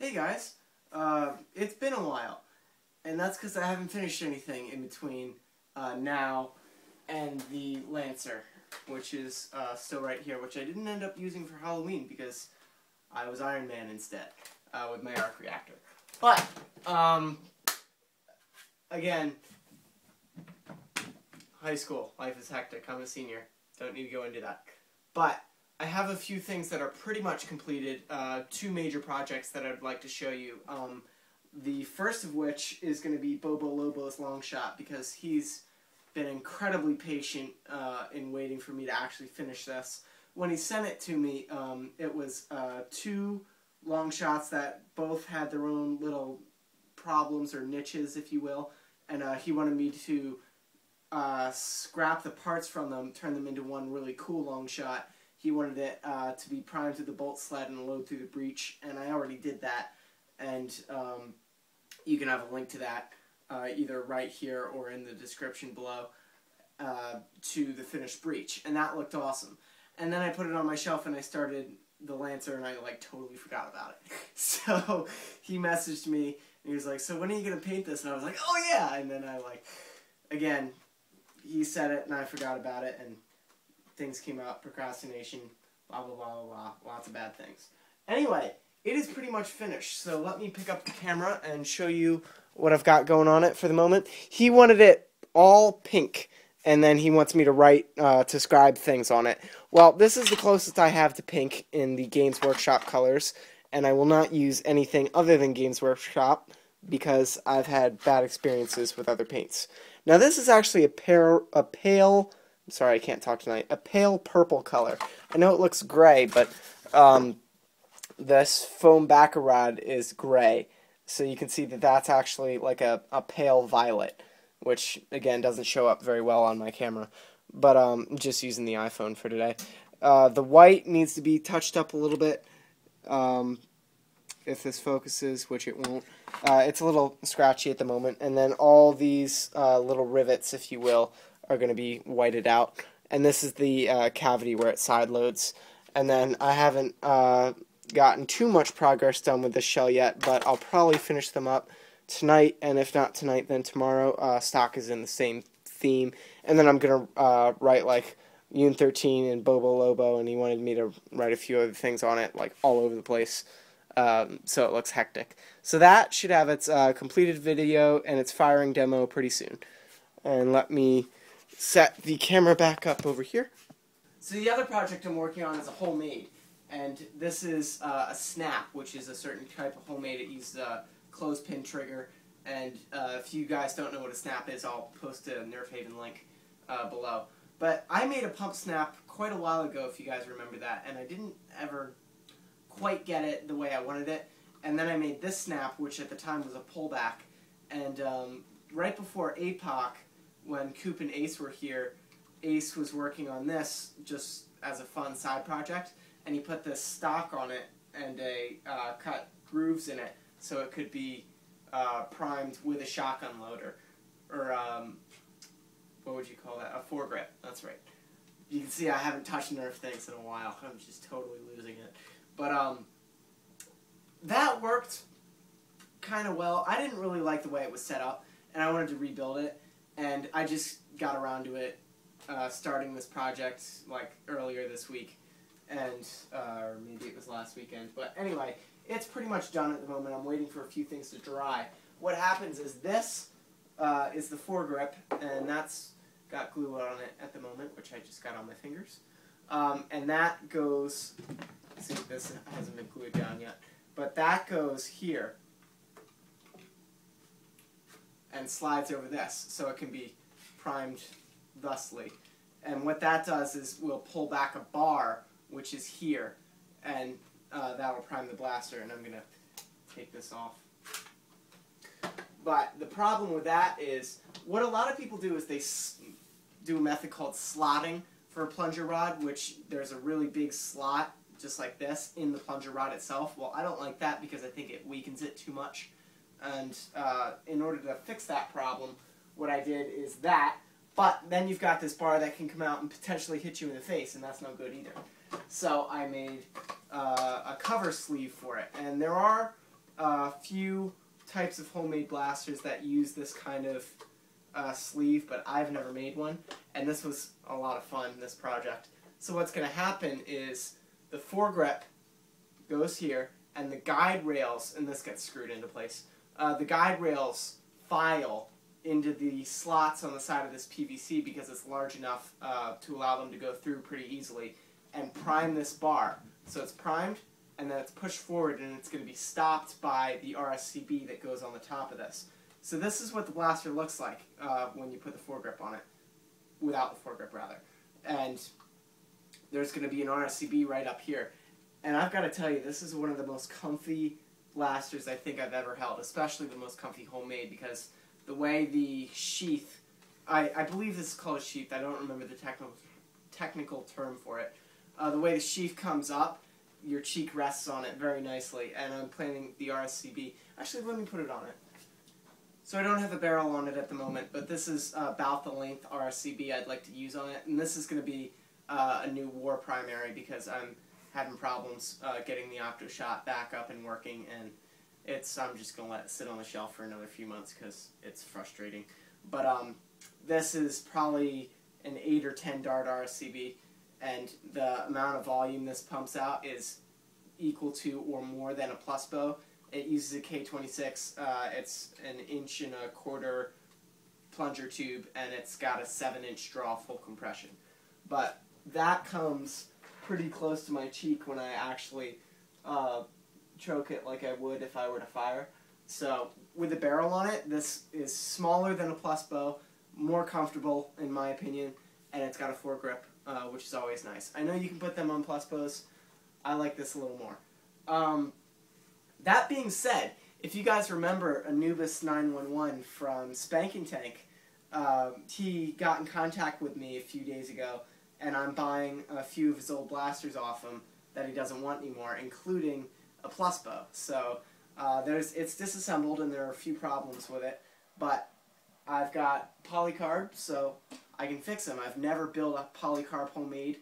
Hey guys, it's been a while, and that's because I haven't finished anything in between now and the Lancer, which is still right here, which I didn't end up using for Halloween because I was Iron Man instead with my arc reactor. But, again, high school, life is hectic, I'm a senior, don't need to go into that. But I have a few things that are pretty much completed, two major projects that I'd like to show you. The first of which is going to be BoboLol0's longshot, because he's been incredibly patient in waiting for me to actually finish this. When he sent it to me, it was two long shots that both had their own little problems or niches, if you will, and he wanted me to scrap the parts from them, turn them into one really cool long shot. He wanted it to be primed through the bolt sled and load through the breech, and I already did that, and you can have a link to that either right here or in the description below to the finished breech, and that looked awesome. And then I put it on my shelf and I started the Lancer, and I like totally forgot about it. So he messaged me and he was like, "So when are you gonna paint this?" And I was like, "Oh yeah!" And then I again, he said it and I forgot about it, and things came out, procrastination, blah blah blah blah blah, lots of bad things. Anyway, it is pretty much finished, so let me pick up the camera and show you what I've got going on it for the moment. He wanted it all pink, and then he wants me to write, to scribe things on it. Well, this is the closest I have to pink in the Games Workshop colors, and I will not use anything other than Games Workshop because I've had bad experiences with other paints. Now this is actually a pale, sorry I can't talk tonight, a pale purple color. I know it looks gray, but this foam backer rod is gray, so you can see that that's actually like a pale violet, which again doesn't show up very well on my camera, but I'm just using the iPhone for today. The white needs to be touched up a little bit, if this focuses, which it won't. It's a little scratchy at the moment, and then all these little rivets, if you will, are going to be whited out, and this is the cavity where it side loads. And then I haven't gotten too much progress done with this shell yet, but I'll probably finish them up tonight, and if not tonight, then tomorrow. Stock is in the same theme, and then I'm going to write like Yoon 13 and BoboLol0, and he wanted me to write a few other things on it, like all over the place, so it looks hectic. So that should have its completed video and its firing demo pretty soon. And let me set the camera back up over here. So the other project I'm working on is a homemade, and this is a snap, which is a certain type of homemade. It uses a clothespin trigger, and if you guys don't know what a snap is, I'll post a Nerf Haven link below. But I made a pump snap quite a while ago, if you guys remember that, and I didn't ever quite get it the way I wanted it. And then I made this snap, which at the time was a pullback, and right before APOC, when Coop and Ace were here, Ace was working on this just as a fun side project, and he put this stock on it and cut grooves in it so it could be primed with a shotgun loader, or what would you call that? A foregrip. That's right. You can see I haven't touched Nerf things in a while. I'm just totally losing it. But that worked kind of well. I didn't really like the way it was set up, and I wanted to rebuild it, and I just got around to it starting this project like earlier this week, and or maybe it was last weekend. But anyway, it's pretty much done at the moment. I'm waiting for a few things to dry. What happens is this is the foregrip, and that's got glue on it at the moment, which I just got on my fingers. And that goes, see, this hasn't been glued down yet, but that goes here and slides over this, so it can be primed thusly. And what that does is we'll pull back a bar, which is here, and that will prime the blaster, and I'm going to take this off. But the problem with that is, what a lot of people do is they do a method called slotting for a plunger rod, which there's a really big slot, just like this, in the plunger rod itself. Well, I don't like that because I think it weakens it too much. And in order to fix that problem, what I did is that, but then you've got this bar that can come out and potentially hit you in the face, and that's no good either. So I made a cover sleeve for it, and there are a few types of homemade blasters that use this kind of sleeve, but I've never made one, and this was a lot of fun, this project. So what's going to happen is the foregrip goes here, and the guide rails, and this gets screwed into place, the guide rails file into the slots on the side of this PVC because it's large enough to allow them to go through pretty easily, and prime this bar. So it's primed, and then it's pushed forward, and it's going to be stopped by the RSCB that goes on the top of this. So this is what the blaster looks like when you put the foregrip on it, without the foregrip rather. And there's going to be an RSCB right up here. And I've got to tell you, this is one of the most comfy blasters I think I've ever held, especially the most comfy homemade, because the way the sheath, I believe this is called a sheath, I don't remember the technical term for it. The way the sheath comes up, your cheek rests on it very nicely, and I'm planning the RSCB. Actually, let me put it on it. So I don't have a barrel on it at the moment, but this is about the length RSCB I'd like to use on it, and this is going to be a new war primary because I'm having problems getting the octo shot back up and working, and I'm just going to let it sit on the shelf for another few months because it's frustrating. But this is probably an 8 or 10 dart RSCB, and the amount of volume this pumps out is equal to or more than a plus bow. It uses a K26, it's an 1.25" plunger tube, and it's got a 7-inch draw full compression. But that comes pretty close to my cheek when I actually choke it like I would if I were to fire. So with the barrel on it, this is smaller than a plus bow, more comfortable in my opinion, and it's got a foregrip, which is always nice. I know you can put them on plus bows. I like this a little more. That being said, if you guys remember Anubis 911 from Spanking Tank, he got in contact with me a few days ago, and I'm buying a few of his old blasters off him that he doesn't want anymore, including a plus bow. So it's disassembled, and there are a few problems with it, but I've got polycarb, so I can fix them. I've never built a polycarb homemade,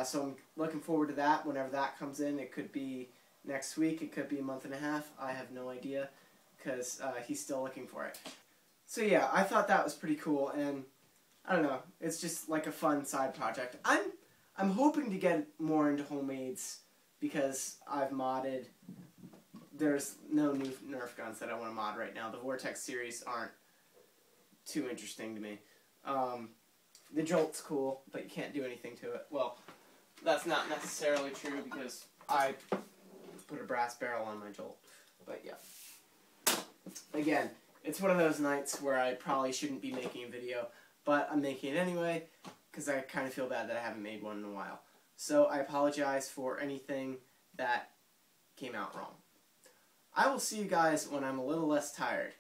so I'm looking forward to that whenever that comes in. It could be next week, it could be a month and a half, I have no idea, because he's still looking for it. So yeah, I thought that was pretty cool, and I don't know, it's just like a fun side project. I'm hoping to get more into homemades, because I've modded. There's no new Nerf guns that I want to mod right now. The Vortex series aren't too interesting to me. The Jolt's cool, but you can't do anything to it. Well, that's not necessarily true, because I put a brass barrel on my Jolt. But yeah. Again, it's one of those nights where I probably shouldn't be making a video, but I'm making it anyway, because I kind of feel bad that I haven't made one in a while. So I apologize for anything that came out wrong. I will see you guys when I'm a little less tired.